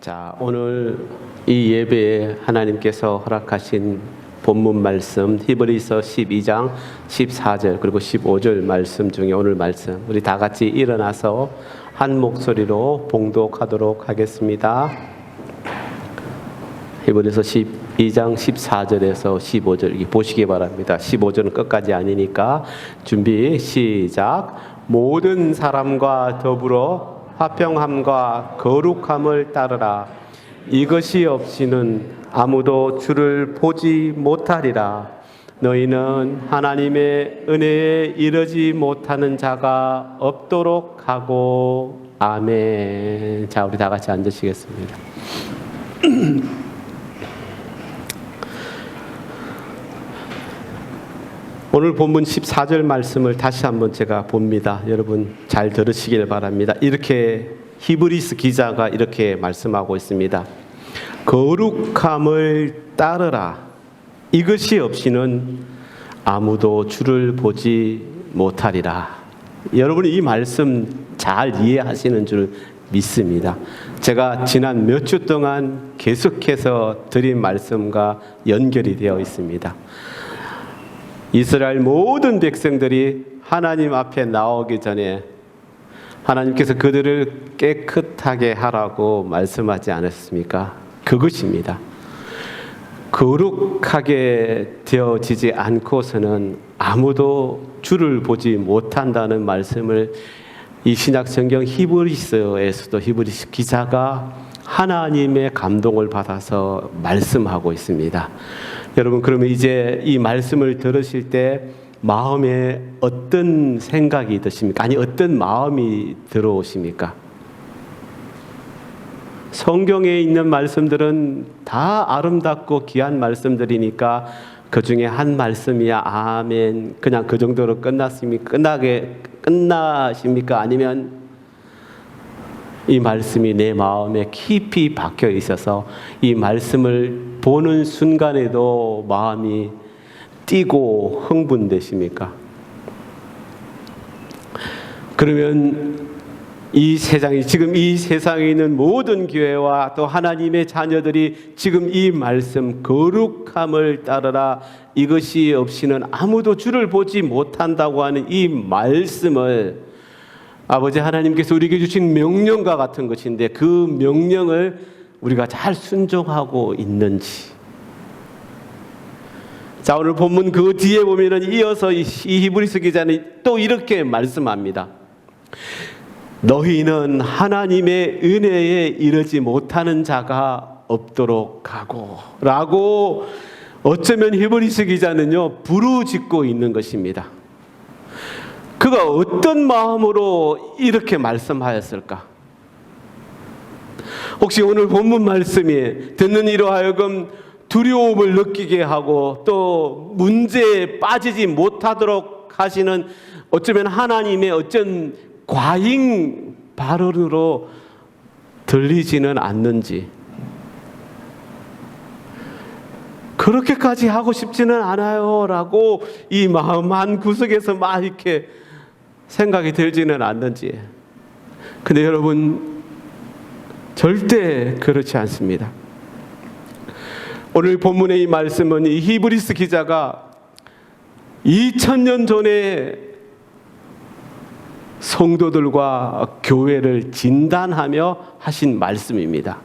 자, 오늘 이 예배에 하나님께서 허락하신 본문 말씀 히브리서 12장 14절 그리고 15절 말씀 중에 오늘 말씀 우리 다 같이 일어나서 한 목소리로 봉독하도록 하겠습니다. 히브리서 12장 14절에서 15절 보시기 바랍니다. 15절은 끝까지 아니니까 준비 시작. 모든 사람과 더불어 화평함과 거룩함을 따르라. 이것이 없이는 아무도 주를 보지 못하리라. 너희는 하나님의 은혜에 이르지 못하는 자가 없도록 하고. 아멘. 자, 우리 다 같이 앉으시겠습니다. 오늘 본문 14절 말씀을 다시 한번 제가 봅니다. 여러분 잘 들으시길 바랍니다. 이렇게 히브리스 기자가 이렇게 말씀하고 있습니다. 거룩함을 따르라. 이것이 없이는 아무도 주를 보지 못하리라. 여러분이 이 말씀 잘 이해하시는 줄 믿습니다. 제가 지난 몇 주 동안 계속해서 드린 말씀과 연결이 되어 있습니다. 이스라엘 모든 백성들이 하나님 앞에 나오기 전에 하나님께서 그들을 깨끗하게 하라고 말씀하지 않았습니까? 그것입니다. 거룩하게 되어지지 않고서는 아무도 주를 보지 못한다는 말씀을 이 신약 성경 히브리서에서도 히브리서 기자가 하나님의 감동을 받아서 말씀하고 있습니다. 여러분 그러면 이제 이 말씀을 들으실 때 마음에 어떤 생각이 드십니까? 아니 어떤 마음이 들어오십니까? 성경에 있는 말씀들은 다 아름답고 귀한 말씀들이니까 그 중에 한 말씀이야 아멘 그냥 그 정도로 끝나십니까? 아니면 이 말씀이 내 마음에 깊이 박혀 있어서 이 말씀을 보는 순간에도 마음이 뛰고 흥분되십니까? 그러면 지금 이 세상에 있는 모든 교회와 또 하나님의 자녀들이 지금 이 말씀 거룩함을 따르라 이것이 없이는 아무도 주를 보지 못한다고 하는 이 말씀을 아버지 하나님께서 우리에게 주신 명령과 같은 것인데 그 명령을 우리가 잘 순종하고 있는지. 자, 오늘 본문 그 뒤에 보면은 이어서 이 히브리서 기자는 또 이렇게 말씀합니다. 너희는 하나님의 은혜에 이르지 못하는 자가 없도록 하고 라고 어쩌면 히브리서 기자는요 부르짖고 있는 것입니다. 그가 어떤 마음으로 이렇게 말씀하였을까? 혹시 오늘 본문 말씀이 듣는 이로 하여금 두려움을 느끼게 하고 또 문제에 빠지지 못하도록 하시는 어쩌면 하나님의 어쩐 과잉 발언으로 들리지는 않는지 그렇게까지 하고 싶지는 않아요 라고 이 마음 한 구석에서 막 이렇게 생각이 들지는 않는지. 근데 여러분 절대 그렇지 않습니다. 오늘 본문의 이 말씀은 이 히브리스 기자가 2000년 전에 성도들과 교회를 진단하며 하신 말씀입니다.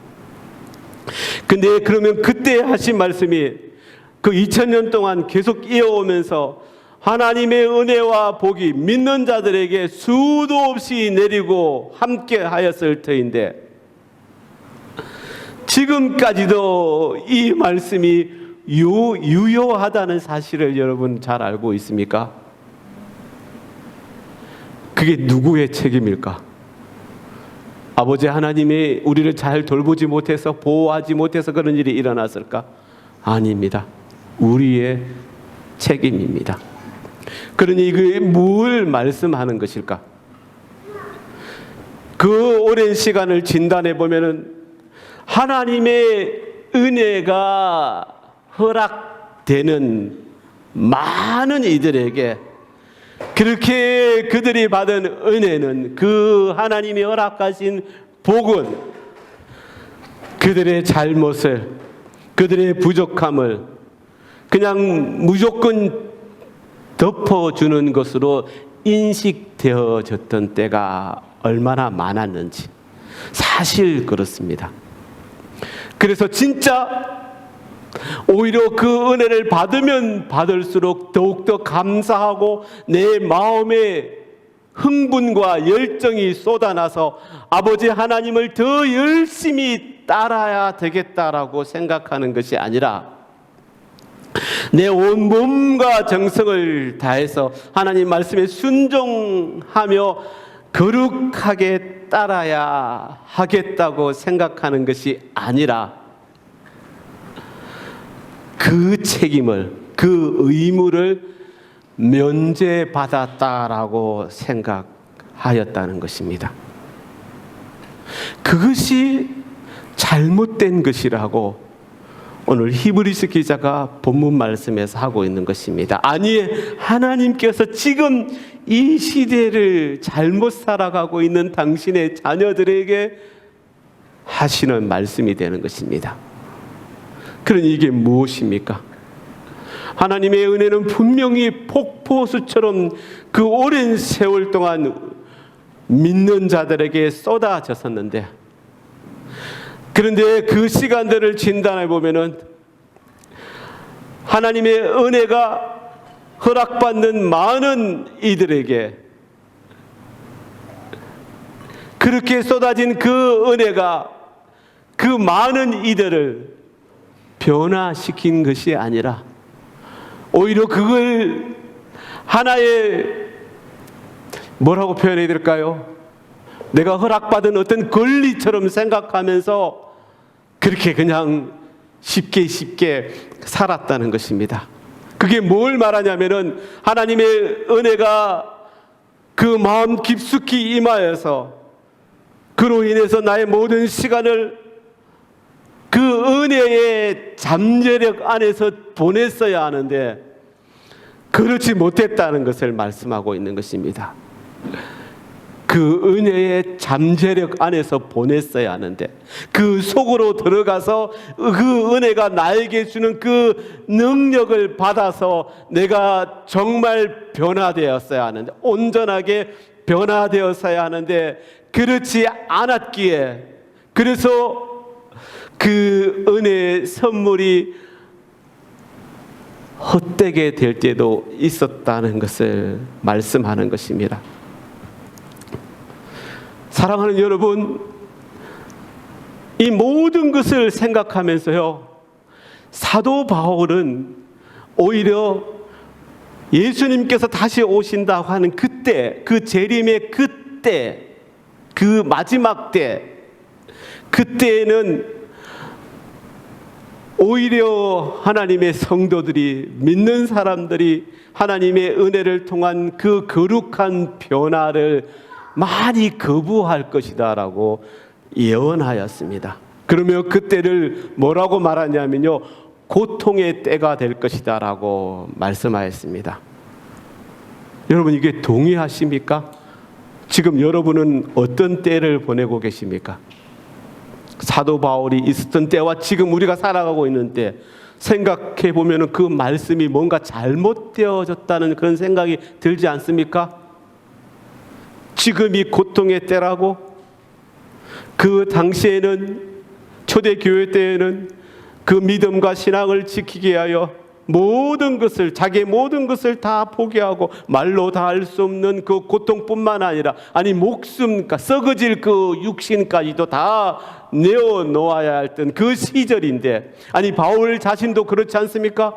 근데 그러면 그때 하신 말씀이 그 2000년 동안 계속 이어오면서 하나님의 은혜와 복이 믿는 자들에게 수도 없이 내리고 함께 하였을 터인데 지금까지도 이 말씀이 유효하다는 사실을 여러분 잘 알고 있습니까? 그게 누구의 책임일까? 아버지 하나님이 우리를 잘 돌보지 못해서 보호하지 못해서 그런 일이 일어났을까? 아닙니다. 우리의 책임입니다. 그러니 그게 뭘 말씀하는 것일까? 그 오랜 시간을 진단해 보면은 하나님의 은혜가 허락되는 많은 이들에게 그렇게 그들이 받은 은혜는 그 하나님이 허락하신 복은 그들의 잘못을, 그들의 부족함을 그냥 무조건 덮어주는 것으로 인식되어졌던 때가 얼마나 많았는지 사실 그렇습니다. 그래서 진짜 오히려 그 은혜를 받으면 받을수록 더욱더 감사하고 내 마음에 흥분과 열정이 쏟아나서 아버지 하나님을 더 열심히 따라야 되겠다라고 생각하는 것이 아니라 내 온 몸과 정성을 다해서 하나님 말씀에 순종하며 거룩하게 따라야 하겠다고 생각하는 것이 아니라 그 책임을, 그 의무를 면제받았다라고 생각하였다는 것입니다. 그것이 잘못된 것이라고 오늘 히브리서 기자가 본문 말씀에서 하고 있는 것입니다. 아니, 하나님께서 지금 이 시대를 잘못 살아가고 있는 당신의 자녀들에게 하시는 말씀이 되는 것입니다. 그러니 이게 무엇입니까? 하나님의 은혜는 분명히 폭포수처럼 그 오랜 세월 동안 믿는 자들에게 쏟아졌었는데, 그런데 그 시간들을 진단해 보면은 하나님의 은혜가 허락받는 많은 이들에게 그렇게 쏟아진 그 은혜가 그 많은 이들을 변화시킨 것이 아니라 오히려 그걸 하나의 뭐라고 표현해야 될까요? 내가 허락받은 어떤 권리처럼 생각하면서 그렇게 그냥 쉽게 살았다는 것입니다. 그게 뭘 말하냐면은 하나님의 은혜가 그 마음 깊숙이 임하여서 그로 인해서 나의 모든 시간을 그 은혜의 잠재력 안에서 보냈어야 하는데 그렇지 못했다는 것을 말씀하고 있는 것입니다. 그 은혜의 잠재력 안에서 보냈어야 하는데 그 속으로 들어가서 그 은혜가 나에게 주는 그 능력을 받아서 내가 정말 변화되었어야 하는데, 온전하게 변화되었어야 하는데 그렇지 않았기에, 그래서 그 은혜의 선물이 헛되게 될 때도 있었다는 것을 말씀하는 것입니다. 사랑하는 여러분, 이 모든 것을 생각하면서요, 사도 바울은 오히려 예수님께서 다시 오신다고 하는 그때, 그 재림의 그때, 그 마지막 때, 그때에는 오히려 하나님의 성도들이, 믿는 사람들이 하나님의 은혜를 통한 그 거룩한 변화를 많이 거부할 것이다 라고 예언하였습니다. 그러면 그때를 뭐라고 말하냐면요, 고통의 때가 될 것이다 라고 말씀하였습니다. 여러분, 이게 동의하십니까? 지금 여러분은 어떤 때를 보내고 계십니까? 사도 바울이 있었던 때와 지금 우리가 살아가고 있는 때 생각해 보면 그 말씀이 뭔가 잘못되어졌다는 그런 생각이 들지 않습니까? 지금이 고통의 때라고, 그 당시에는, 초대교회 때에는 그 믿음과 신앙을 지키기 위하여 모든 것을, 자기의 모든 것을 다 포기하고 말로 다 할 수 없는 그 고통뿐만 아니라, 아니 목숨, 썩어질 그 육신까지도 다 내어놓아야 했던 그 시절인데, 아니 바울 자신도 그렇지 않습니까?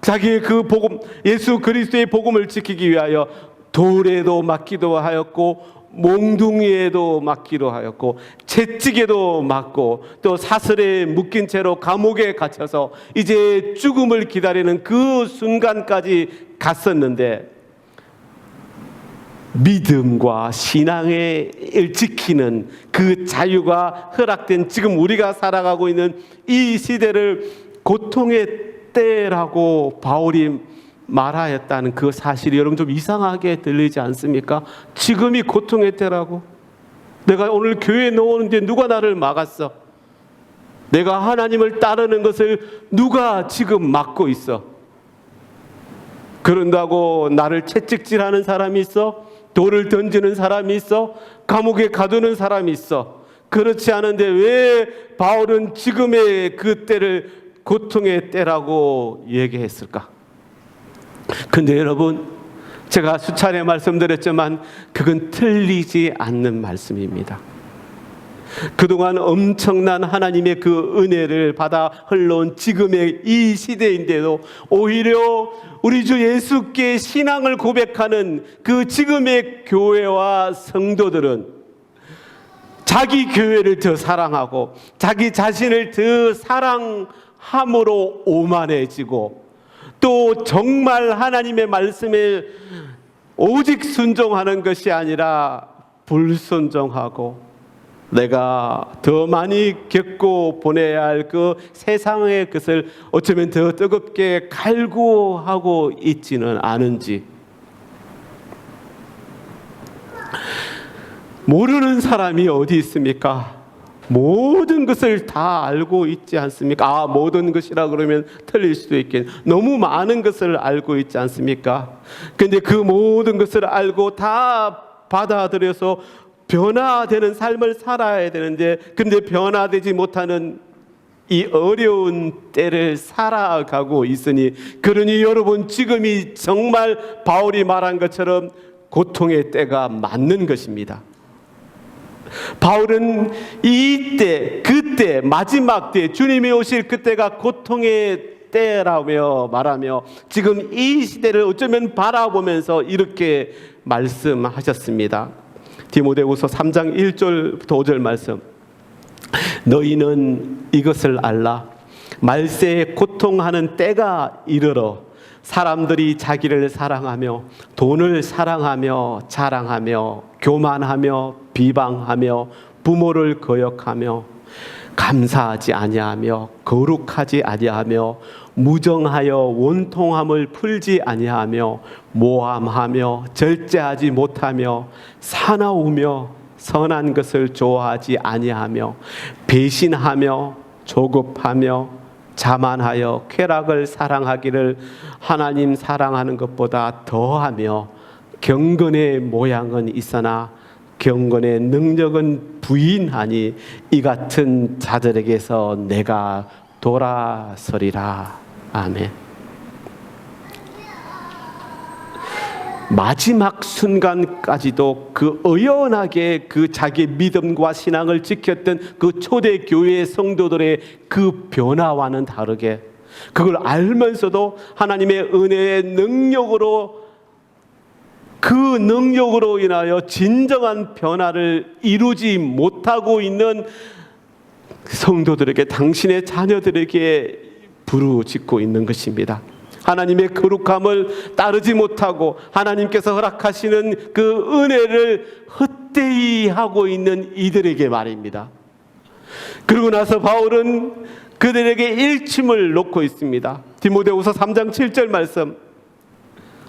자기의 그 복음, 예수 그리스도의 복음을 지키기 위하여 돌에도 맞기도 하였고 몽둥이에도 맞기도 하였고 채찍에도 맞고 또 사슬에 묶인 채로 감옥에 갇혀서 이제 죽음을 기다리는 그 순간까지 갔었는데, 믿음과 신앙을 지키는 그 자유가 허락된 지금 우리가 살아가고 있는 이 시대를 고통의 때라고 바울이 말하였다는 그 사실이 여러분 좀 이상하게 들리지 않습니까? 지금이 고통의 때라고? 내가 오늘 교회에 나오는데 누가 나를 막았어? 내가 하나님을 따르는 것을 누가 지금 막고 있어? 그런다고 나를 채찍질하는 사람이 있어? 돌을 던지는 사람이 있어? 감옥에 가두는 사람이 있어? 그렇지 않은데 왜 바울은 지금의 그 때를 고통의 때라고 얘기했을까? 근데 여러분, 제가 수차례 말씀드렸지만 그건 틀리지 않는 말씀입니다. 그동안 엄청난 하나님의 그 은혜를 받아 흘러온 지금의 이 시대인데도 오히려 우리 주 예수께 신앙을 고백하는 그 지금의 교회와 성도들은 자기 교회를 더 사랑하고 자기 자신을 더 사랑함으로 오만해지고 또 정말 하나님의 말씀에 오직 순종하는 것이 아니라 불순종하고 내가 더 많이 겪고 보내야 할 그 세상의 것을 어쩌면 더 뜨겁게 갈구하고 있지는 않은지, 모르는 사람이 어디 있습니까? 모든 것을 다 알고 있지 않습니까? 모든 것이라 그러면 틀릴 수도 있겠. 너무 많은 것을 알고 있지 않습니까? 근데 그 모든 것을 알고 다 받아들여서 변화되는 삶을 살아야 되는데, 근데 변화되지 못하는 이 어려운 때를 살아가고 있으니, 그러니 여러분, 지금이 정말 바울이 말한 것처럼 고통의 때가 맞는 것입니다. 바울은 이때, 그때, 마지막 때, 주님이 오실 그때가 고통의 때라며 말하며 지금 이 시대를 어쩌면 바라보면서 이렇게 말씀하셨습니다. 디모데후서 3장 1절부터 5절 말씀. 너희는 이것을 알라. 말세에 고통하는 때가 이르러 사람들이 자기를 사랑하며 돈을 사랑하며 자랑하며 교만하며 비방하며 부모를 거역하며 감사하지 아니하며 거룩하지 아니하며 무정하여 원통함을 풀지 아니하며 모함하며 절제하지 못하며 사나우며 선한 것을 좋아하지 아니하며 배신하며 조급하며 자만하여 쾌락을 사랑하기를 하나님 사랑하는 것보다 더하며 경건의 모양은 있으나 경건의 능력은 부인하니 이 같은 자들에게서 내가 돌아서리라. 아멘. 마지막 순간까지도 그 의연하게 그 자기 믿음과 신앙을 지켰던 그 초대 교회의 성도들의 그 변화와는 다르게, 그걸 알면서도 하나님의 은혜의 능력으로, 그 능력으로 인하여 진정한 변화를 이루지 못하고 있는 성도들에게, 당신의 자녀들에게 부르짖고 있는 것입니다. 하나님의 거룩함을 따르지 못하고 하나님께서 허락하시는 그 은혜를 헛되이 하고 있는 이들에게 말입니다. 그러고 나서 바울은 그들에게 일침을 놓고 있습니다. 디모데후서 3장 7절 말씀.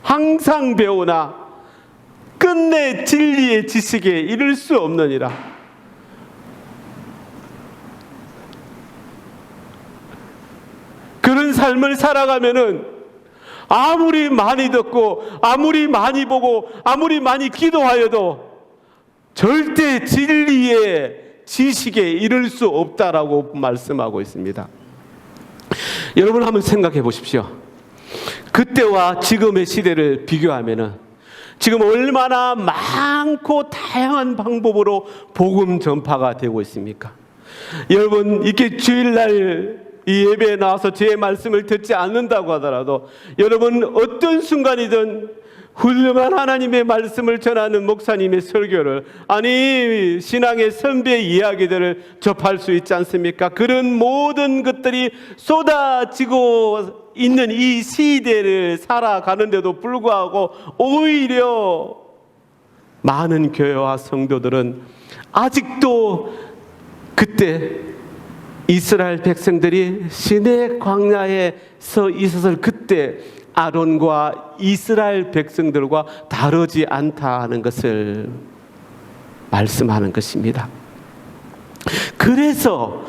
항상 배우나 끝내 진리의 지식에 이를 수 없느니라. 그런 삶을 살아가면은 아무리 많이 듣고 아무리 많이 보고 아무리 많이 기도하여도 절대 진리의 지식에 이를 수 없다라고 말씀하고 있습니다. 여러분 한번 생각해 보십시오. 그때와 지금의 시대를 비교하면은 지금 얼마나 많고 다양한 방법으로 복음 전파가 되고 있습니까? 여러분, 이렇게 주일날 이 예배에 나와서 제 말씀을 듣지 않는다고 하더라도 여러분 어떤 순간이든 훌륭한 하나님의 말씀을 전하는 목사님의 설교를, 아니 신앙의 선배의 이야기들을 접할 수 있지 않습니까? 그런 모든 것들이 쏟아지고 있는 이 시대를 살아가는데도 불구하고 오히려 많은 교회와 성도들은 아직도 그때 이스라엘 백성들이 시내 광야에서 있었을 그때 아론과 이스라엘 백성들과 다르지 않다는 것을 말씀하는 것입니다. 그래서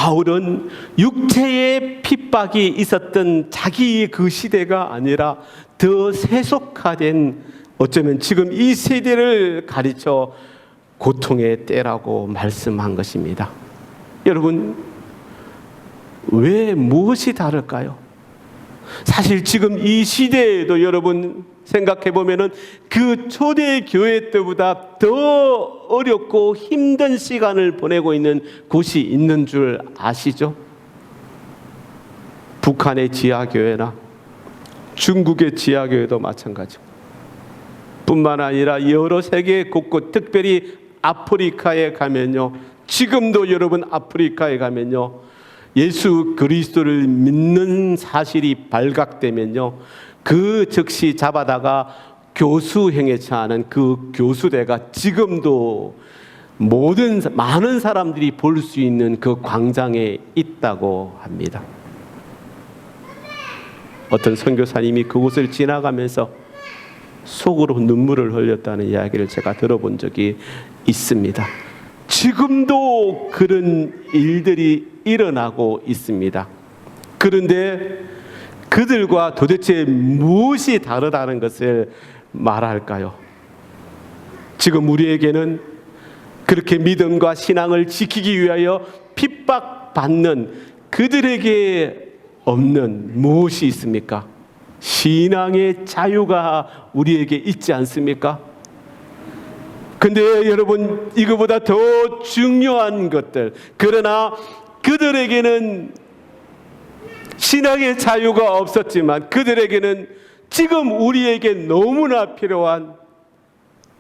바울은 육체의 핍박이 있었던 자기의 그 시대가 아니라 더 세속화된, 어쩌면 지금 이 세대를 가르쳐 고통의 때라고 말씀한 것입니다. 여러분, 왜 무엇이 다를까요? 사실 지금 이 시대에도 여러분 생각해 보면은 그 초대 교회 때보다 더 어렵고 힘든 시간을 보내고 있는 곳이 있는 줄 아시죠? 북한의 지하교회나 중국의 지하교회도 마찬가지고, 뿐만 아니라 여러 세계 곳곳, 특별히 아프리카에 가면요, 지금도 여러분 아프리카에 가면요, 예수 그리스도를 믿는 사실이 발각되면요, 그 즉시 잡아다가 교수형에 처하는 그 교수대가 지금도 많은 사람들이 볼 수 있는 그 광장에 있다고 합니다. 어떤 선교사님이 그곳을 지나가면서 속으로 눈물을 흘렸다는 이야기를 제가 들어본 적이 있습니다. 지금도 그런 일들이 일어나고 있습니다. 그런데 그들과 도대체 무엇이 다르다는 것을 말할까요? 지금 우리에게는 그렇게 믿음과 신앙을 지키기 위하여 핍박받는 그들에게 없는 무엇이 있습니까? 신앙의 자유가 우리에게 있지 않습니까? 근데 여러분, 이거보다 더 중요한 것들, 그러나 그들에게는 신앙의 자유가 없었지만 그들에게는 지금 우리에게 너무나 필요한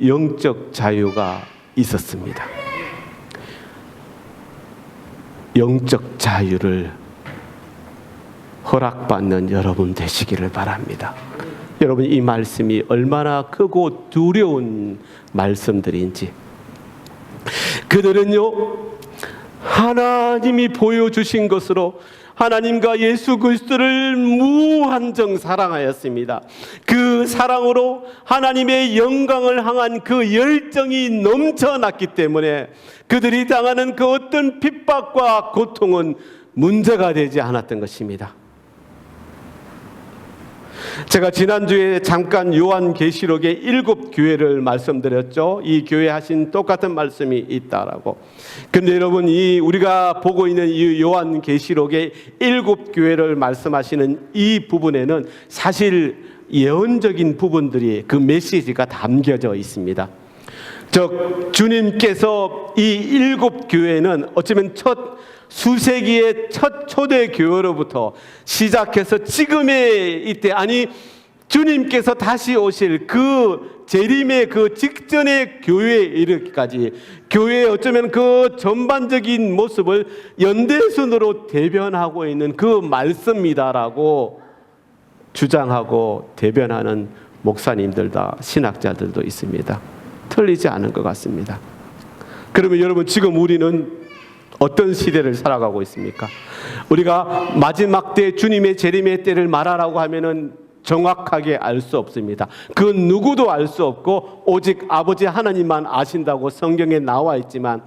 영적 자유가 있었습니다. 영적 자유를 허락받는 여러분 되시기를 바랍니다. 여러분, 이 말씀이 얼마나 크고 두려운 말씀들인지. 그들은요, 하나님이 보여주신 것으로 하나님과 예수 그리스도를 무한정 사랑하였습니다. 그 사랑으로 하나님의 영광을 향한 그 열정이 넘쳐났기 때문에 그들이 당하는 그 어떤 핍박과 고통은 문제가 되지 않았던 것입니다. 제가 지난주에 잠깐 요한계시록의 7교회를 말씀드렸죠. 이 교회 하신 똑같은 말씀이 있다라고. 근데 여러분, 우리가 보고 있는 이 요한계시록의 7교회를 말씀하시는 이 부분에는 사실 예언적인 부분들이, 그 메시지가 담겨져 있습니다. 주님께서 이 7교회는 어쩌면 수세기의 첫 초대 교회로부터 시작해서 지금의 이때, 아니 주님께서 다시 오실 그 재림의 그 직전의 교회에 이르기까지, 교회의 어쩌면 그 전반적인 모습을 연대순으로 대변하고 있는 그 말씀이다라고 주장하고 대변하는 목사님들과 신학자들도 있습니다. 틀리지 않은 것 같습니다. 그러면 여러분, 지금 우리는 어떤 시대를 살아가고 있습니까? 우리가 마지막 때, 주님의 재림의 때를 말하라고 하면은 정확하게 알 수 없습니다. 그 누구도 알 수 없고 오직 아버지 하나님만 아신다고 성경에 나와 있지만,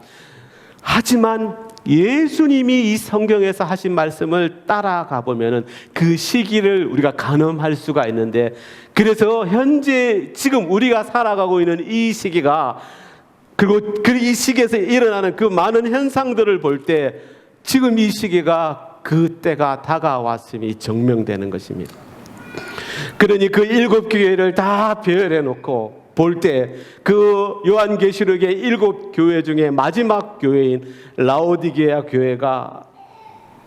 하지만 예수님이 이 성경에서 하신 말씀을 따라가 보면은 그 시기를 우리가 가늠할 수가 있는데, 그래서 현재 지금 우리가 살아가고 있는 이 시기가, 그리고 이 시기에서 일어나는 그 많은 현상들을 볼 때 지금 이 시기가 그 때가 다가왔음이 증명되는 것입니다. 그러니 그 7교회를 다 배열해 놓고 볼 때 그 요한계시록의 7교회 중에 마지막 교회인 라오디게아 교회가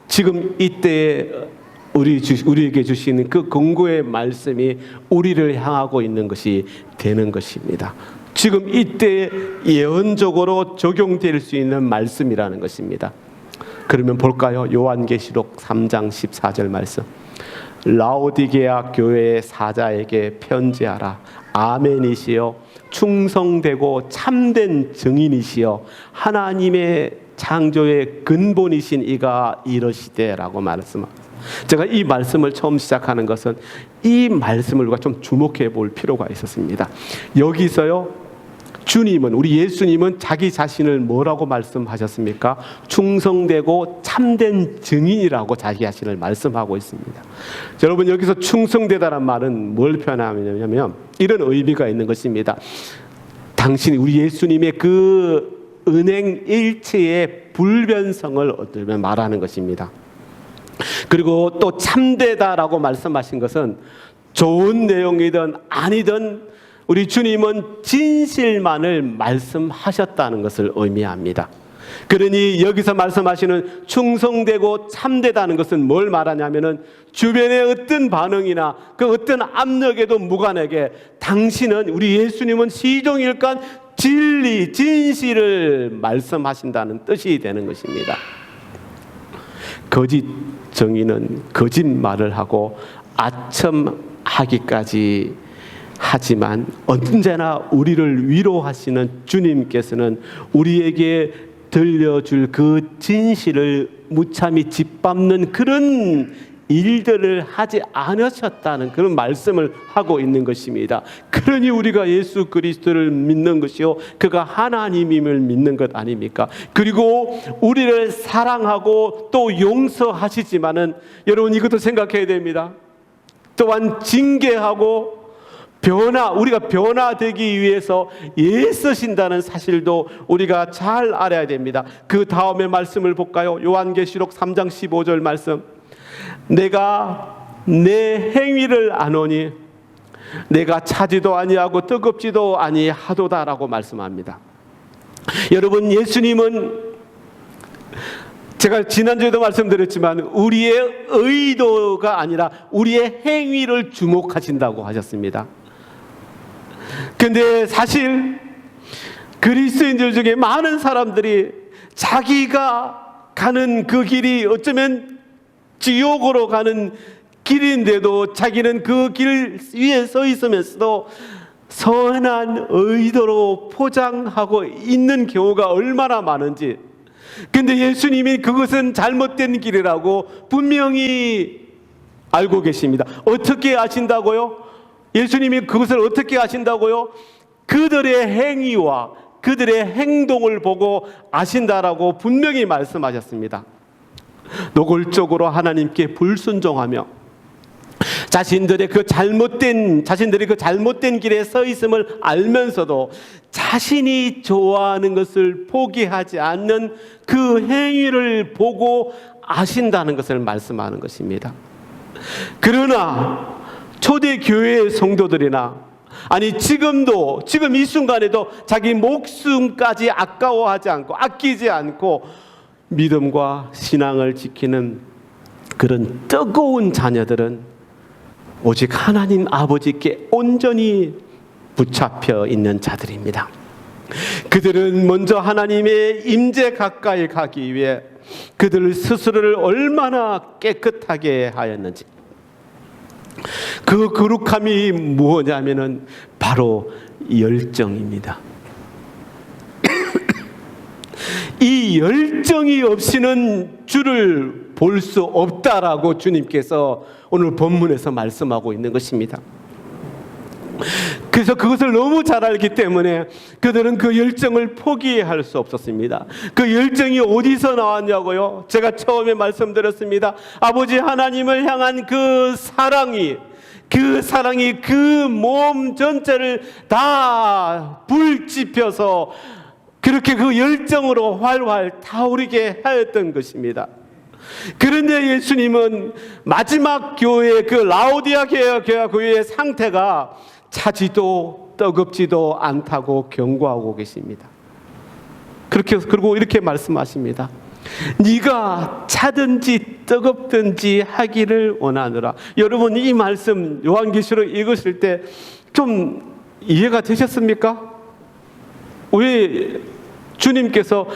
지금 이때에 우리에게 주시는 그 긍고의 말씀이 우리를 향하고 있는 것이 되는 것입니다. 지금 이때 예언적으로 적용될 수 있는 말씀이라는 것입니다. 그러면 볼까요? 요한계시록 3장 14절 말씀. 라오디게아 교회의 사자에게 편지하라. 아멘이시여 충성되고 참된 증인이시여 하나님의 창조의 근본이신 이가 이러시되라고 말씀합니다. 제가 이 말씀을 처음 시작하는 것은 이 말씀을 우리가 좀 주목해 볼 필요가 있었습니다. 여기서요, 주님은, 우리 예수님은 자기 자신을 뭐라고 말씀하셨습니까? 충성되고 참된 증인이라고 자기 자신을 말씀하고 있습니다. 여러분, 여기서 충성되다란 말은 뭘 표현하냐면 이런 의미가 있는 것입니다. 당신이, 우리 예수님의 그 은행 일체의 불변성을 어쩌면 말하는 것입니다. 그리고 또 참되다라고 말씀하신 것은 좋은 내용이든 아니든 우리 주님은 진실만을 말씀하셨다는 것을 의미합니다. 그러니 여기서 말씀하시는 충성되고 참되다는 것은 뭘 말하냐면은 주변의 어떤 반응이나 그 어떤 압력에도 무관하게 당신은, 우리 예수님은 시종일관 진리, 진실을 말씀하신다는 뜻이 되는 것입니다. 거짓 정의는 거짓말을 하고 아첨하기까지 하지만 언제나 우리를 위로하시는 주님께서는 우리에게 들려줄 그 진실을 무참히 짓밟는 그런 일들을 하지 않으셨다는 그런 말씀을 하고 있는 것입니다. 그러니 우리가 예수 그리스도를 믿는 것이요, 그가 하나님임을 믿는 것 아닙니까? 그리고 우리를 사랑하고 또 용서하시지만은 여러분, 이것도 생각해야 됩니다. 또한 징계하고 우리가 변화되기 위해서 애쓰신다는 사실도 우리가 잘 알아야 됩니다. 그 다음에 말씀을 볼까요? 요한계시록 3장 15절 말씀. 내가 내 행위를 아노니 내가 차지도 아니하고 뜨겁지도 아니하도다라고 말씀합니다. 여러분, 예수님은 제가 지난주에도 말씀드렸지만 우리의 의도가 아니라 우리의 행위를 주목하신다고 하셨습니다. 그런데 사실 그리스도인들 중에 많은 사람들이 자기가 가는 그 길이 어쩌면 지옥으로 가는 길인데도 자기는 그 길 위에 서 있으면서도 선한 의도로 포장하고 있는 경우가 얼마나 많은지. 근데 예수님이 그것은 잘못된 길이라고 분명히 알고 계십니다. 어떻게 아신다고요? 예수님이 그것을 어떻게 아신다고요? 그들의 행위와 그들의 행동을 보고 아신다라고 분명히 말씀하셨습니다. 노골적으로 하나님께 불순종하며 자신들이 그 잘못된 길에 서 있음을 알면서도 자신이 좋아하는 것을 포기하지 않는 그 행위를 보고 아신다는 것을 말씀하는 것입니다. 그러나 초대 교회의 성도들이나, 아니 지금 이 순간에도 자기 목숨까지 아까워하지 않고 아끼지 않고 믿음과 신앙을 지키는 그런 뜨거운 자녀들은 오직 하나님 아버지께 온전히 붙잡혀 있는 자들입니다. 그들은 먼저 하나님의 임재 가까이 가기 위해 그들 스스로를 얼마나 깨끗하게 하였는지, 그 거룩함이 무엇이냐면은 바로 열정입니다. 이 열정이 없이는 주를 볼 수 없다라고 주님께서 오늘 본문에서 말씀하고 있는 것입니다. 그래서 그것을 너무 잘 알기 때문에 그들은 그 열정을 포기할 수 없었습니다. 그 열정이 어디서 나왔냐고요? 제가 처음에 말씀드렸습니다. 아버지 하나님을 향한 그 사랑이 그 몸 전체를 다 불지펴서 그렇게 그 열정으로 활활 타오르게 하였던 것입니다. 그런데 예수님은 마지막 교회, 그 라오디아 교회의 상태가 차지도 뜨겁지도 않다고 경고하고 계십니다. 그리고 이렇게 말씀하십니다. 네가 차든지 뜨겁든지 하기를 원하노라. 여러분, 이 말씀 요한계시록 읽으실 때 좀 이해가 되셨습니까? 왜 주님께서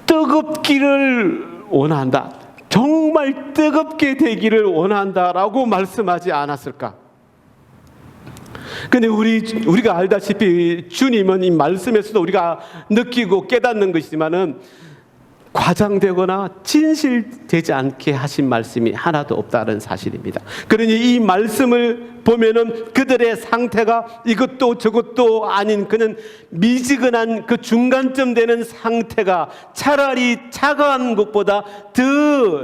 뜨겁기를 원한다, 정말 뜨겁게 되기를 원한다라고 말씀하지 않았을까? 근데 우리가 알다시피 주님은 이 말씀에서도 우리가 느끼고 깨닫는 것이지만은 과장되거나 진실되지 않게 하신 말씀이 하나도 없다는 사실입니다. 그러니 이 말씀을 보면은 그들의 상태가 이것도 저것도 아닌 그는 미지근한 그 중간쯤 되는 상태가 차라리 차가운 것보다 더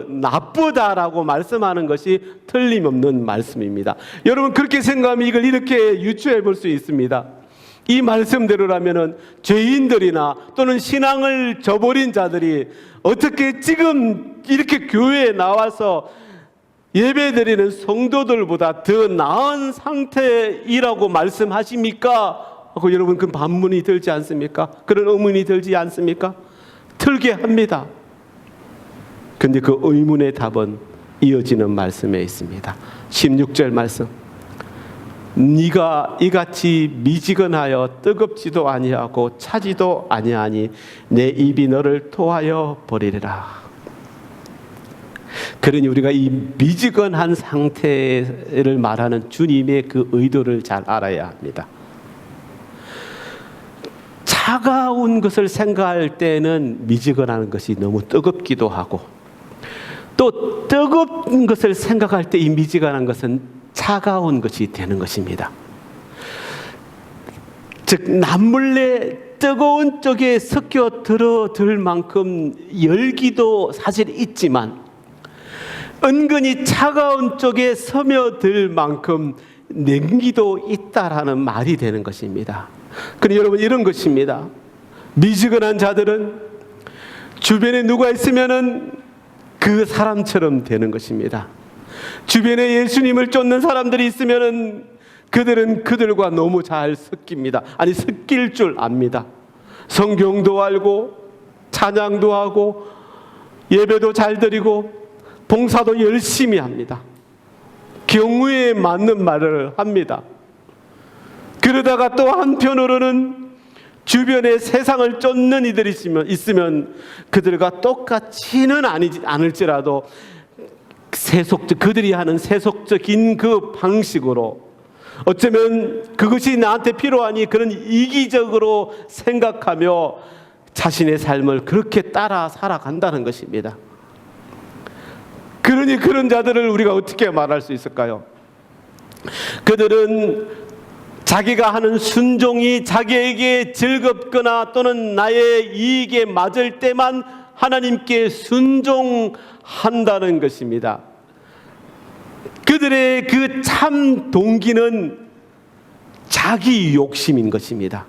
나쁘다라고 말씀하는 것이 틀림없는 말씀입니다. 여러분, 그렇게 생각하면 이걸 이렇게 유추해 볼 수 있습니다. 이 말씀대로라면은 죄인들이나 또는 신앙을 저버린 자들이 어떻게 지금 이렇게 교회에 나와서 예배드리는 성도들보다 더 나은 상태이라고 말씀하십니까? 하고 여러분, 그 반문이 들지 않습니까? 그런 의문이 들지 않습니까? 들게 합니다. 근데 그 의문의 답은 이어지는 말씀에 있습니다. 16절 말씀. 네가 이같이 미지근하여 뜨겁지도 아니하고 차지도 아니하니 내 입이 너를 토하여 버리리라. 그러니 우리가 이 미지근한 상태를 말하는 주님의 그 의도를 잘 알아야 합니다. 차가운 것을 생각할 때는 미지근한 것이 너무 뜨겁기도 하고, 또 뜨거운 것을 생각할 때 이 미지근한 것은 차가운 것이 되는 것입니다. 즉, 남몰래 뜨거운 쪽에 섞여 들어들 만큼 열기도 사실 있지만 은근히 차가운 쪽에 스며들 만큼 냉기도 있다라는 말이 되는 것입니다. 그러니 여러분, 이런 것입니다. 미지근한 자들은 주변에 누가 있으면은 그 사람처럼 되는 것입니다. 주변에 예수님을 쫓는 사람들이 있으면은 그들은 그들과 너무 잘 섞입니다. 아니, 섞일 줄 압니다. 성경도 알고 찬양도 하고 예배도 잘 드리고 봉사도 열심히 합니다. 경우에 맞는 말을 합니다. 그러다가 또 한편으로는 주변에 세상을 쫓는 이들이 있으면 그들과 똑같지는 않을지라도 그들이 하는 세속적인 그 방식으로 어쩌면 그것이 나한테 필요하니 그런 이기적으로 생각하며 자신의 삶을 그렇게 따라 살아간다는 것입니다. 그러니 그런 자들을 우리가 어떻게 말할 수 있을까요? 그들은 자기가 하는 순종이 자기에게 즐겁거나 또는 나의 이익에 맞을 때만 하나님께 순종한다는 것입니다. 그들의 그 참 동기는 자기 욕심인 것입니다.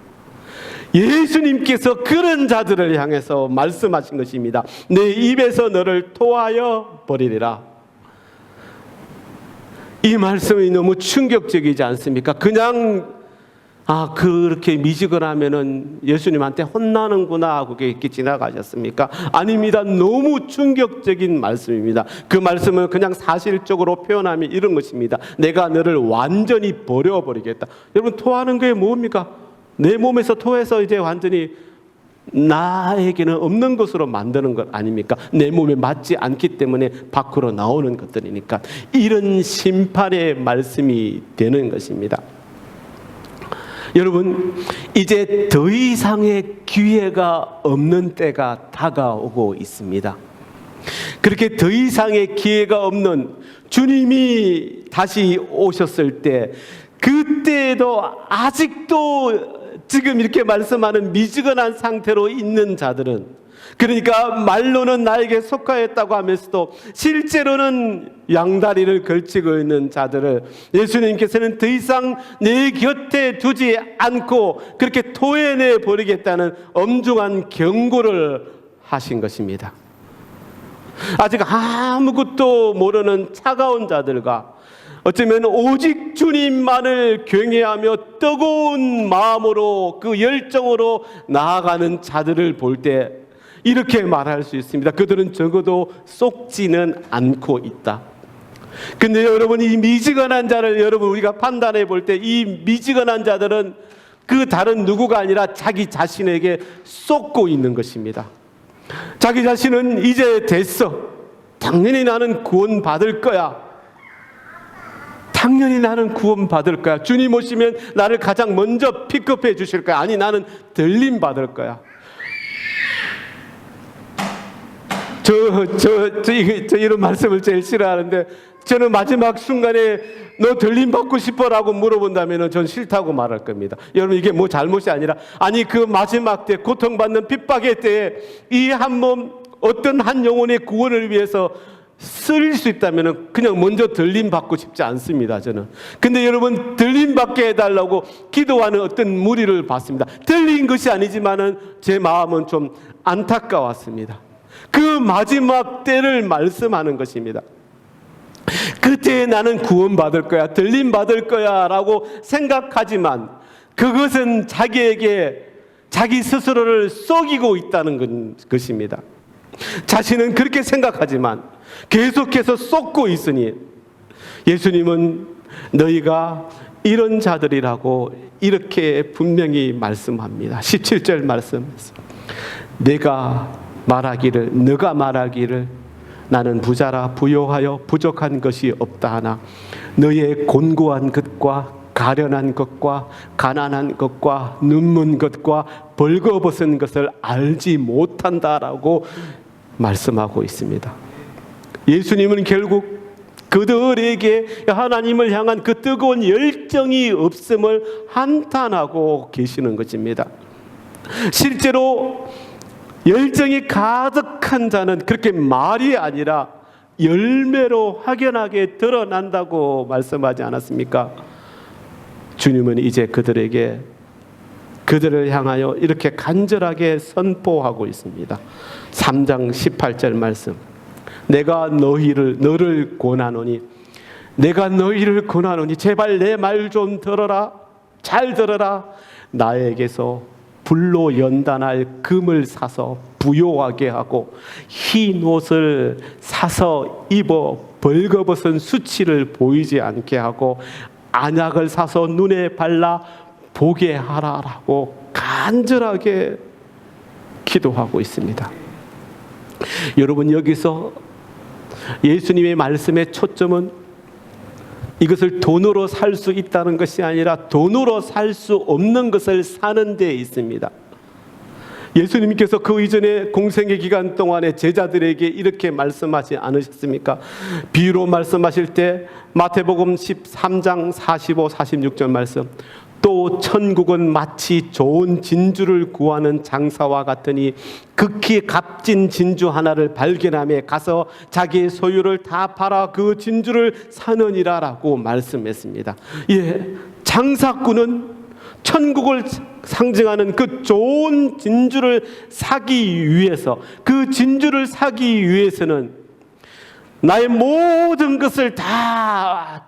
예수님께서 그런 자들을 향해서 말씀하신 것입니다. 내 입에서 너를 토하여 버리리라. 이 말씀이 너무 충격적이지 않습니까? 그냥 그렇게 미지근하면은 예수님한테 혼나는구나 하고 이렇게 지나가셨습니까? 아닙니다. 너무 충격적인 말씀입니다. 그 말씀은 그냥 사실적으로 표현하면 이런 것입니다. 내가 너를 완전히 버려버리겠다. 여러분, 토하는 게 뭡니까? 내 몸에서 토해서 이제 완전히 나에게는 없는 것으로 만드는 것 아닙니까? 내 몸에 맞지 않기 때문에 밖으로 나오는 것들이니까 이런 심판의 말씀이 되는 것입니다. 여러분, 이제 더 이상의 기회가 없는 때가 다가오고 있습니다. 그렇게 더 이상의 기회가 없는 주님이 다시 오셨을 때, 그때도 아직도 지금 이렇게 말씀하는 미지근한 상태로 있는 자들은, 그러니까 말로는 나에게 속하였다고 하면서도 실제로는 양다리를 걸치고 있는 자들을 예수님께서는 더 이상 내 곁에 두지 않고 그렇게 토해내 버리겠다는 엄중한 경고를 하신 것입니다. 아직 아무것도 모르는 차가운 자들과 어쩌면 오직 주님만을 경외하며 뜨거운 마음으로 그 열정으로 나아가는 자들을 볼 때 이렇게 말할 수 있습니다. 그들은 적어도 썩지는 않고 있다. 근데 여러분, 이 미지근한 자를 여러분 우리가 판단해 볼 때 이 미지근한 자들은 그 다른 누구가 아니라 자기 자신에게 쏟고 있는 것입니다. 자기 자신은 이제 됐어. 당연히 나는 구원 받을 거야. 당연히 나는 구원 받을 거야. 주님 오시면 나를 가장 먼저 픽업해 주실 거야. 아니, 나는 들림 받을 거야. 저 이런 말씀을 제일 싫어하는데, 저는 마지막 순간에 너 들림 받고 싶어라고 물어본다면 전 싫다고 말할 겁니다. 여러분, 이게 뭐 잘못이 아니라, 아니 그 마지막 때 고통받는 핍박의 때에 이 한 몸, 어떤 한 영혼의 구원을 위해서 쓸 수 있다면 그냥 먼저 들림 받고 싶지 않습니다, 저는. 근데 여러분, 들림 받게 해달라고 기도하는 어떤 무리를 봤습니다. 들린 것이 아니지만은 제 마음은 좀 안타까웠습니다. 그 마지막 때를 말씀하는 것입니다. 그때에 나는 구원받을 거야, 들림 받을 거야 라고 생각하지만 그것은 자기에게 자기 스스로를 속이고 있다는 것입니다. 자신은 그렇게 생각하지만 계속해서 속고 있으니 예수님은 너희가 이런 자들이라고 이렇게 분명히 말씀합니다. 17절 말씀에서 너가 말하기를 나는 부자라 부요하여 부족한 것이 없다 하나 너의 곤고한 것과 가련한 것과 가난한 것과 눈먼 것과 벌거벗은 것을 알지 못한다라고 말씀하고 있습니다. 예수님은 결국 그들에게 하나님을 향한 그 뜨거운 열정이 없음을 한탄하고 계시는 것입니다. 실제로 열정이 가득한 자는 그렇게 말이 아니라 열매로 확연하게 드러난다고 말씀하지 않았습니까? 주님은 이제 그들을 향하여 이렇게 간절하게 선포하고 있습니다. 3장 18절 말씀. 내가 너를 권하노니 제발 내 말 좀 들어라. 잘 들어라. 나에게서 불로 연단할 금을 사서 부요하게 하고 흰 옷을 사서 입어 벌거벗은 수치를 보이지 않게 하고 안약을 사서 눈에 발라 보게 하라라고 간절하게 기도하고 있습니다. 여러분, 여기서 예수님의 말씀의 초점은 이것을 돈으로 살 수 있다는 것이 아니라 돈으로 살 수 없는 것을 사는 데 있습니다. 예수님께서 그 이전에 공생의 기간 동안에 제자들에게 이렇게 말씀하지 않으셨습니까? 비유로 말씀하실 때 마태복음 13장 45, 46절 말씀. 또 천국은 마치 좋은 진주를 구하는 장사와 같으니 극히 값진 진주 하나를 발견하며 가서 자기의 소유를 다 팔아 그 진주를 사느니라라고 말씀했습니다. 예, 장사꾼은 천국을 상징하는 그 좋은 진주를 사기 위해서, 그 진주를 사기 위해서는 나의 모든 것을 다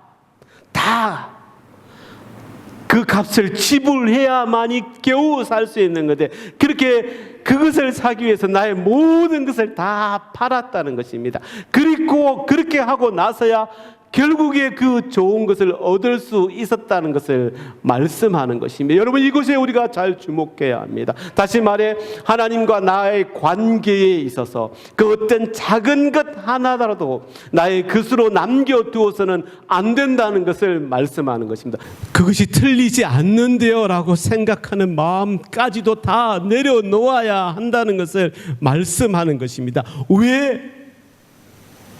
그 값을 지불해야만이 겨우 살 수 있는 건데, 그렇게 그것을 사기 위해서 나의 모든 것을 다 팔았다는 것입니다. 그리고 그렇게 하고 나서야 결국에 그 좋은 것을 얻을 수 있었다는 것을 말씀하는 것입니다. 여러분, 이것에 우리가 잘 주목해야 합니다. 다시 말해, 하나님과 나의 관계에 있어서 그 어떤 작은 것 하나라도 나의 것으로 남겨두어서는 안 된다는 것을 말씀하는 것입니다. 그것이 틀리지 않는데요 라고 생각하는 마음까지도 다 내려놓아야 한다는 것을 말씀하는 것입니다. 왜?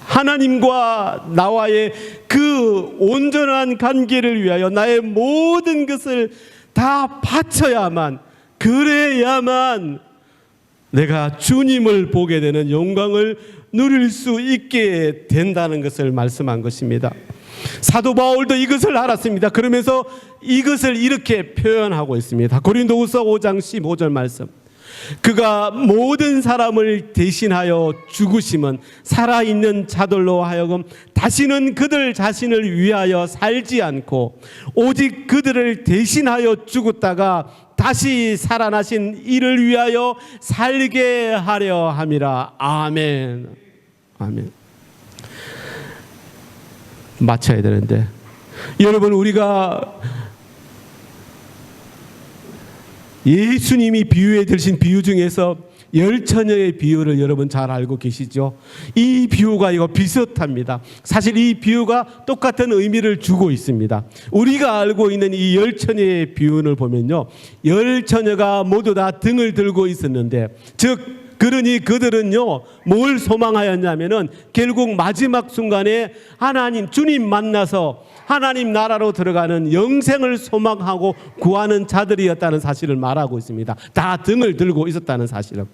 하나님과 나와의 그 온전한 관계를 위하여 나의 모든 것을 다 바쳐야만, 그래야만 내가 주님을 보게 되는 영광을 누릴 수 있게 된다는 것을 말씀한 것입니다. 사도 바울도 이것을 알았습니다. 그러면서 이것을 이렇게 표현하고 있습니다. 고린도후서 5장 15절 말씀. 그가 모든 사람을 대신하여 죽으심은 살아있는 자들로 하여금 다시는 그들 자신을 위하여 살지 않고 오직 그들을 대신하여 죽었다가 다시 살아나신 이를 위하여 살게 하려 함이라. 아멘. 아멘. 마쳐야 되는데, 여러분, 우리가 예수님이 비유에 들으신 비유 중에서 열처녀의 비유를 여러분 잘 알고 계시죠? 이 비유가 이거 비슷합니다. 사실 이 비유가 똑같은 의미를 주고 있습니다. 우리가 알고 있는 이 열처녀의 비유를 보면요, 열처녀가 모두 다 등을 들고 있었는데, 즉 그러니 그들은요 뭘 소망하였냐면은 결국 마지막 순간에 하나님 주님 만나서 하나님 나라로 들어가는 영생을 소망하고 구하는 자들이었다는 사실을 말하고 있습니다. 다 등을 들고 있었다는 사실을.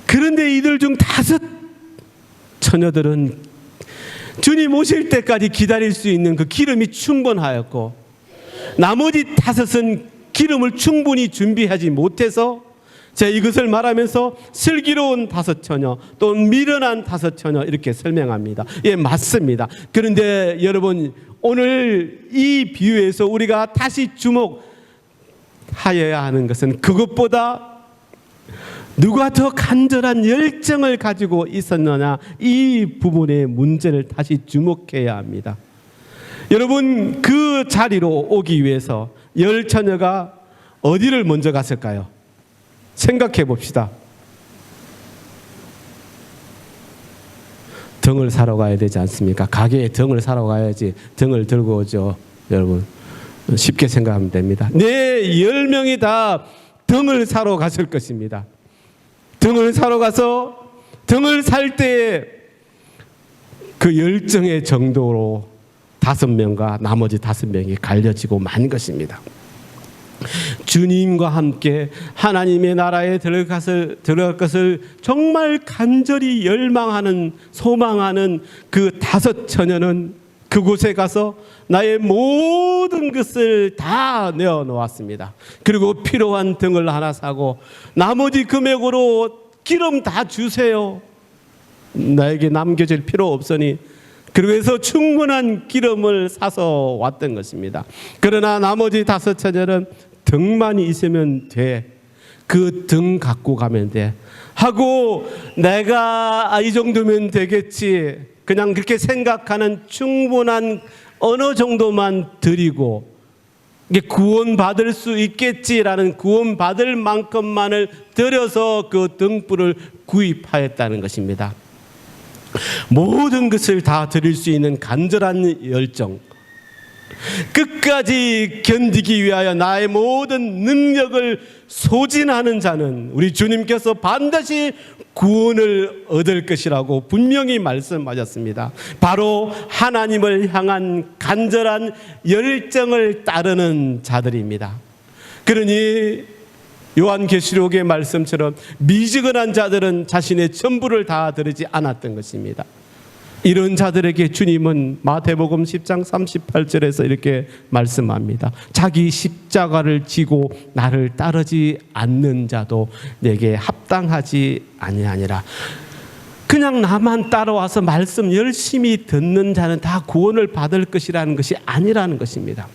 그런데 이들 중 5 처녀들은 주님 오실 때까지 기다릴 수 있는 그 기름이 충분하였고, 나머지 5은 기름을 충분히 준비하지 못해서 제가 이것을 말하면서 슬기로운 5 처녀, 또 미련한 5 처녀 이렇게 설명합니다. 예, 맞습니다. 그런데 여러분, 오늘 이 비유에서 우리가 다시 주목하여야 하는 것은 그것보다 누가 더 간절한 열정을 가지고 있었느냐, 이 부분의 문제를 다시 주목해야 합니다. 여러분, 그 자리로 오기 위해서 10 처녀가 어디를 먼저 갔을까요? 생각해 봅시다. 등을 사러 가야 되지 않습니까? 가게에 등을 사러 가야지 등을 들고 오죠. 여러분, 쉽게 생각하면 됩니다. 10명이 다 등을 사러 갔을 것입니다. 등을 사러 가서 등을 살 때 그 열정의 정도로 5명과 나머지 5명이 갈려지고 만 것입니다. 주님과 함께 하나님의 나라에 들어갈 것을 정말 간절히 열망하는, 소망하는 그 5 처녀는 그곳에 가서 나의 모든 것을 다 내어놓았습니다. 그리고 필요한 등을 하나 사고 나머지 금액으로 기름 다 주세요. 나에게 남겨질 필요 없으니. 그래서 충분한 기름을 사서 왔던 것입니다. 그러나 나머지 5 처녀는 등만 있으면 돼. 그 등 갖고 가면 돼. 하고 내가 이 정도면 되겠지. 그냥 그렇게 생각하는 충분한 어느 정도만 드리고 구원받을 수 있겠지라는 구원받을 만큼만을 들여서 그 등불을 구입하였다는 것입니다. 모든 것을 다 드릴 수 있는 간절한 열정, 끝까지 견디기 위하여 나의 모든 능력을 소진하는 자는 우리 주님께서 반드시 구원을 얻을 것이라고 분명히 말씀하셨습니다. 바로 하나님을 향한 간절한 열정을 따르는 자들입니다. 그러니 요한계시록의 말씀처럼 미지근한 자들은 자신의 전부를 다 드리지 않았던 것입니다. 이런 자들에게 주님은 마태복음 10장 38절에서 이렇게 말씀합니다. 자기 십자가를 지고 나를 따르지 않는 자도 내게 합당하지 아니하니라. 그냥 나만 따라와서 말씀 열심히 듣는 자는 다 구원을 받을 것이라는 것이 아니라는 것입니다.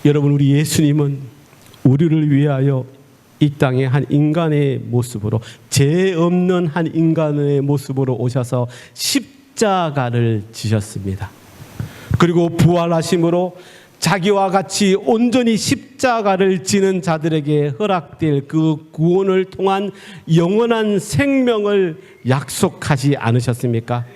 여러분, 우리 예수님은 우리를 위하여 이 땅에 한 인간의 모습으로, 죄 없는 한 인간의 모습으로 오셔서 십자가를 지셨습니다. 그리고 부활하심으로 자기와 같이 온전히 십자가를 지는 자들에게 허락될 그 구원을 통한 영원한 생명을 약속하지 않으셨습니까?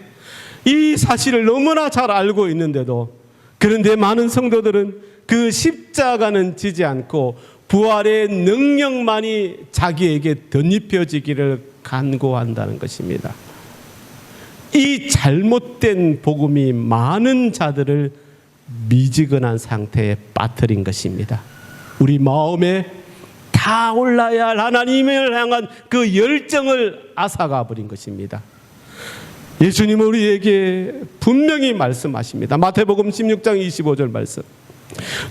이 사실을 너무나 잘 알고 있는데도, 그런데 많은 성도들은 그 십자가는 지지 않고 부활의 능력만이 자기에게 덧입혀지기를 간구한다는 것입니다. 이 잘못된 복음이 많은 자들을 미지근한 상태에 빠뜨린 것입니다. 우리 마음에 다 올라야 할 하나님을 향한 그 열정을 앗아가 버린 것입니다. 예수님은 우리에게 분명히 말씀하십니다. 마태복음 16장 25절 말씀.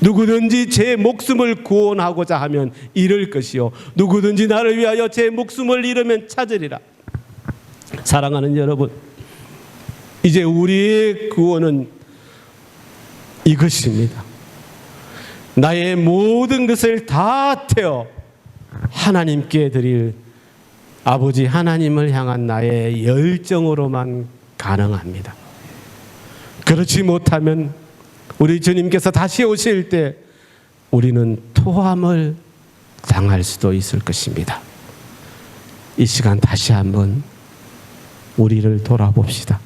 누구든지 제 목숨을 구원하고자 하면 잃을 것이요 누구든지 나를 위하여 제 목숨을 잃으면 찾으리라. 사랑하는 여러분, 이제 우리의 구원은 이것입니다. 나의 모든 것을 다 태워 하나님께 드릴 아버지 하나님을 향한 나의 열정으로만 가능합니다. 그렇지 못하면 우리 주님께서 다시 오실 때 우리는 토함을 당할 수도 있을 것입니다. 이 시간 다시 한번 우리를 돌아봅시다.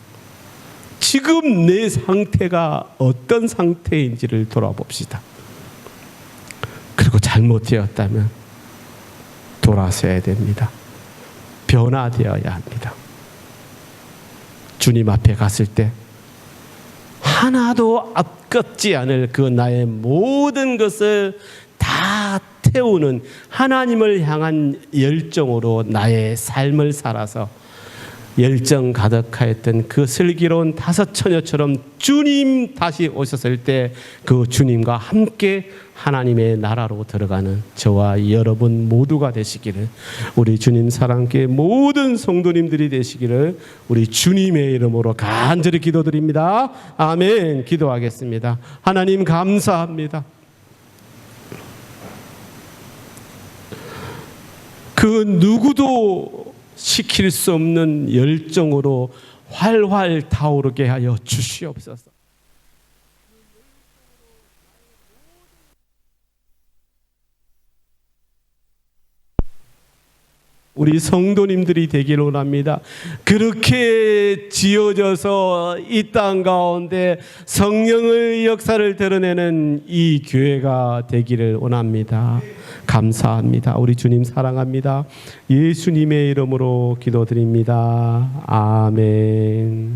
지금 내 상태가 어떤 상태인지를 돌아봅시다. 그리고 잘못되었다면 돌아서야 됩니다. 변화되어야 합니다. 주님 앞에 갔을 때 하나도 아깝지 않을 그 나의 모든 것을 다 태우는 하나님을 향한 열정으로 나의 삶을 살아서 열정 가득하였던 그 슬기로운 다섯 처녀처럼 주님 다시 오셨을 때 그 주님과 함께 하나님의 나라로 들어가는 저와 여러분 모두가 되시기를, 우리 주님 사랑교회 모든 성도님들이 되시기를 우리 주님의 이름으로 간절히 기도드립니다. 아멘. 기도하겠습니다. 하나님 감사합니다. 그 누구도 시킬 수 없는 열정으로 활활 타오르게 하여 주시옵소서. 우리 성도님들이 되기를 원합니다. 그렇게 지어져서 이 땅 가운데 성령의 역사를 드러내는 이 교회가 되기를 원합니다. 감사합니다. 우리 주님 사랑합니다. 예수님의 이름으로 기도드립니다. 아멘.